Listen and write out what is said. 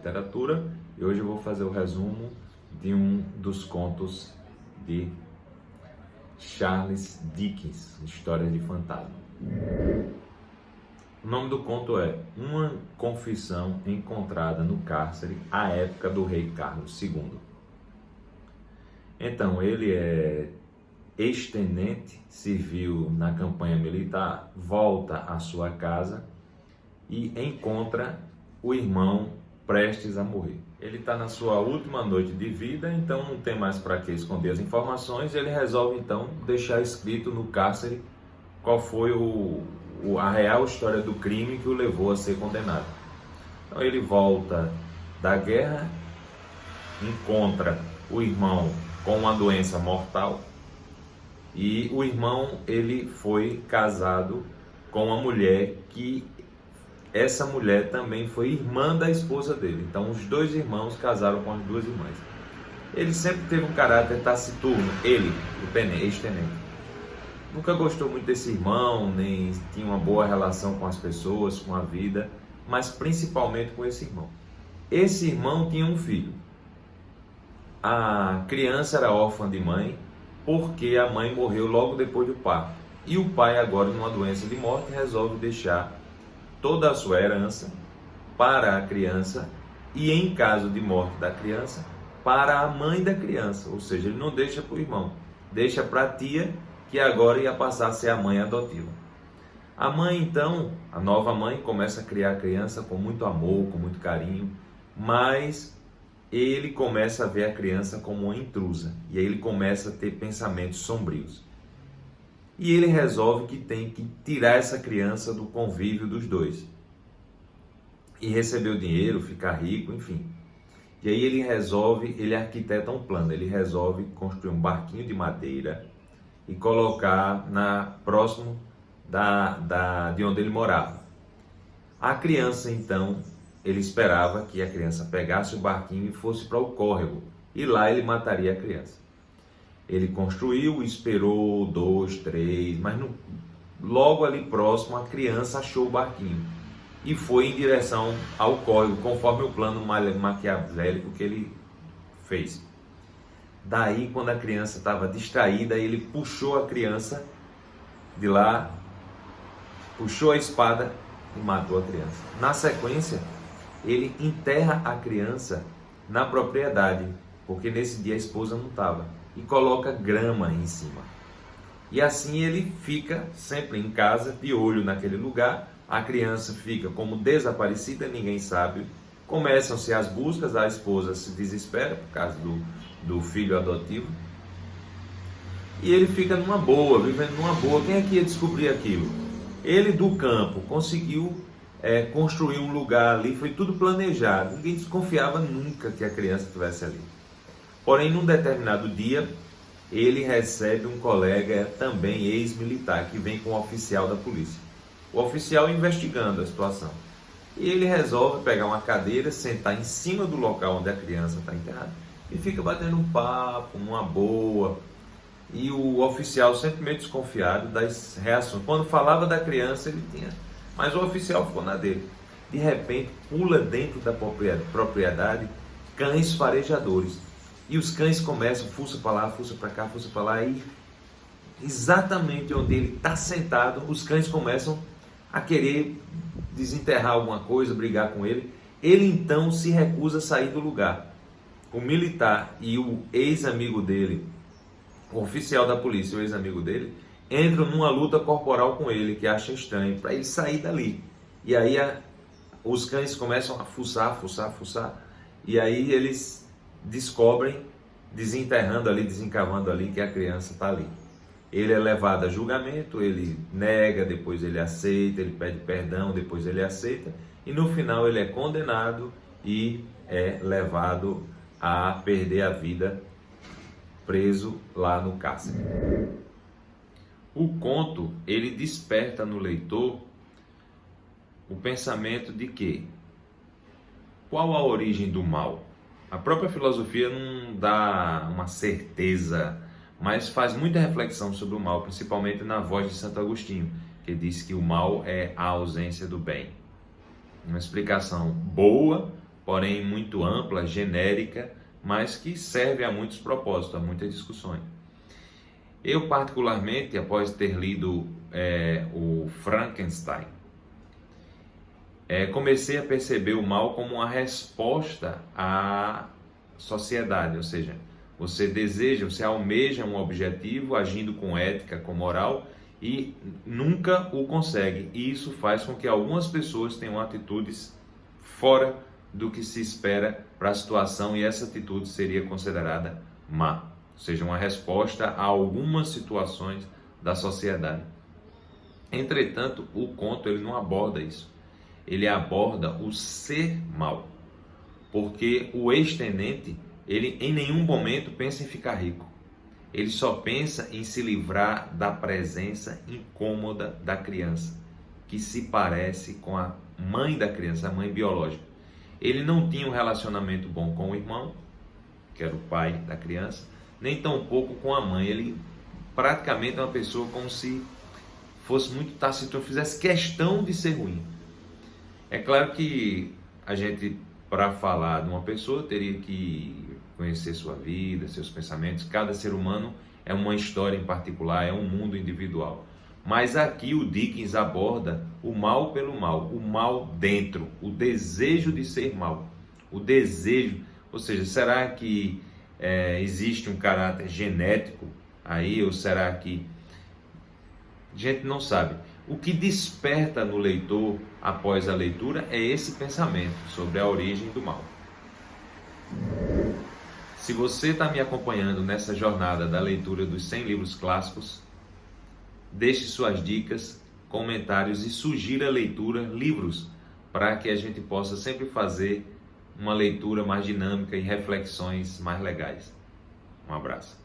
literatura e hoje eu vou fazer o resumo de um dos contos de Charles Dickens, Histórias de Fantasma. O nome do conto é Uma Confissão Encontrada no Cárcere à época do rei Carlos II. Então, ele é ex-tenente, serviu na campanha militar, volta à sua casa e encontra o irmão prestes a morrer. Ele está na sua última noite de vida, então não tem mais para que esconder as informações. Ele resolve então deixar escrito no cárcere qual foi a real história do crime que o levou a ser condenado. Então ele volta da guerra, encontra o irmão com uma doença mortal e o irmão ele foi casado com uma mulher que essa mulher também foi irmã da esposa dele. Então os dois irmãos casaram com as duas irmãs. Ele sempre teve um caráter taciturno, ele, o ex-tenente. Nunca gostou muito desse irmão, nem tinha uma boa relação com as pessoas, com a vida, mas principalmente com esse irmão. Esse irmão tinha um filho. A criança era órfã de mãe, porque a mãe morreu logo depois do parto. E o pai, agora numa doença de morte, resolve deixar toda a sua herança para a criança e, em caso de morte da criança, para a mãe da criança. Ou seja, ele não deixa para o irmão, deixa para a tia, que agora ia passar a ser a mãe adotiva. A mãe, então, a nova mãe, começa a criar a criança com muito amor, com muito carinho, mas ele começa a ver a criança como uma intrusa, e aí ele começa a ter pensamentos sombrios. E ele resolve que tem que tirar essa criança do convívio dos dois. E receber o dinheiro, ficar rico, enfim. E aí ele arquiteta um plano, ele resolve construir um barquinho de madeira e colocar próximo de onde ele morava. A criança, então, ele esperava que a criança pegasse o barquinho e fosse para o córrego, e lá ele mataria a criança. Ele construiu, esperou 2, 3, mas logo ali próximo a criança achou o barquinho e foi em direção ao córrego, conforme o plano maquiavélico que ele fez. Daí, quando a criança estava distraída, ele puxou a criança de lá, puxou a espada e matou a criança. Na sequência, ele enterra a criança na propriedade, porque nesse dia a esposa não estava, e coloca grama em cima. E assim ele fica sempre em casa, de olho naquele lugar. A criança fica como desaparecida, ninguém sabe. Começam-se as buscas, a esposa se desespera por causa do filho adotivo. E ele fica numa boa, vivendo numa boa. Quem é que ia descobrir aquilo? Ele do campo conseguiu construir um lugar ali, foi tudo planejado. Ninguém desconfiava nunca que a criança estivesse ali. Porém, num determinado dia, ele recebe um colega também ex-militar, que vem com um oficial da polícia. O oficial investigando a situação. E ele resolve pegar uma cadeira, sentar em cima do local onde a criança está enterrada e fica batendo um papo, numa boa. E o oficial sempre meio desconfiado das reações. Quando falava da criança, ele tinha... Mas o oficial ficou na dele. De repente, pula dentro da propriedade cães farejadores. E os cães começam, fuça para lá, fuça para cá, fuça para lá, e exatamente onde ele está sentado, os cães começam a querer desenterrar alguma coisa, brigar com ele. Ele então se recusa a sair do lugar. O militar e o ex-amigo dele, o oficial da polícia e o ex-amigo dele, entram numa luta corporal com ele, que acha estranho, para ele sair dali. E aí os cães começam a fuçar, e aí eles descobrem, desenterrando ali, desencavando ali, que a criança está ali. Ele é levado a julgamento, ele nega, depois ele aceita, ele pede perdão, depois ele aceita, e no final ele é condenado e é levado a perder a vida preso lá no cárcere. O conto, ele desperta no leitor o pensamento de que qual a origem do mal? A própria filosofia não dá uma certeza, mas faz muita reflexão sobre o mal, principalmente na voz de Santo Agostinho, que diz que o mal é a ausência do bem. Uma explicação boa, porém muito ampla, genérica, mas que serve a muitos propósitos, a muitas discussões. Eu, particularmente, após ter lido o Frankenstein, comecei a perceber o mal como uma resposta à sociedade, ou seja, você almeja um objetivo agindo com ética, com moral e nunca o consegue. E isso faz com que algumas pessoas tenham atitudes fora do que se espera para a situação e essa atitude seria considerada má, ou seja, uma resposta a algumas situações da sociedade. Entretanto, o conto ele não aborda isso. Ele aborda o ser mal, porque o ex-tenente, ele em nenhum momento pensa em ficar rico. Ele só pensa em se livrar da presença incômoda da criança, que se parece com a mãe da criança, a mãe biológica. Ele não tinha um relacionamento bom com o irmão, que era o pai da criança, nem tampouco com a mãe. Ele praticamente é uma pessoa como se fosse muito taciturno, fizesse questão de ser ruim. É claro que a gente, para falar de uma pessoa, teria que conhecer sua vida, seus pensamentos. Cada ser humano é uma história em particular, é um mundo individual. Mas aqui o Dickens aborda o mal pelo mal, o mal dentro, o desejo de ser mal, o desejo, ou seja, será que existe um caráter genético aí, ou será que a gente não sabe? O que desperta no leitor após a leitura é esse pensamento sobre a origem do mal. Se você está me acompanhando nessa jornada da leitura dos 100 livros clássicos, deixe suas dicas, comentários e sugira leitura, livros, para que a gente possa sempre fazer uma leitura mais dinâmica e reflexões mais legais. Um abraço.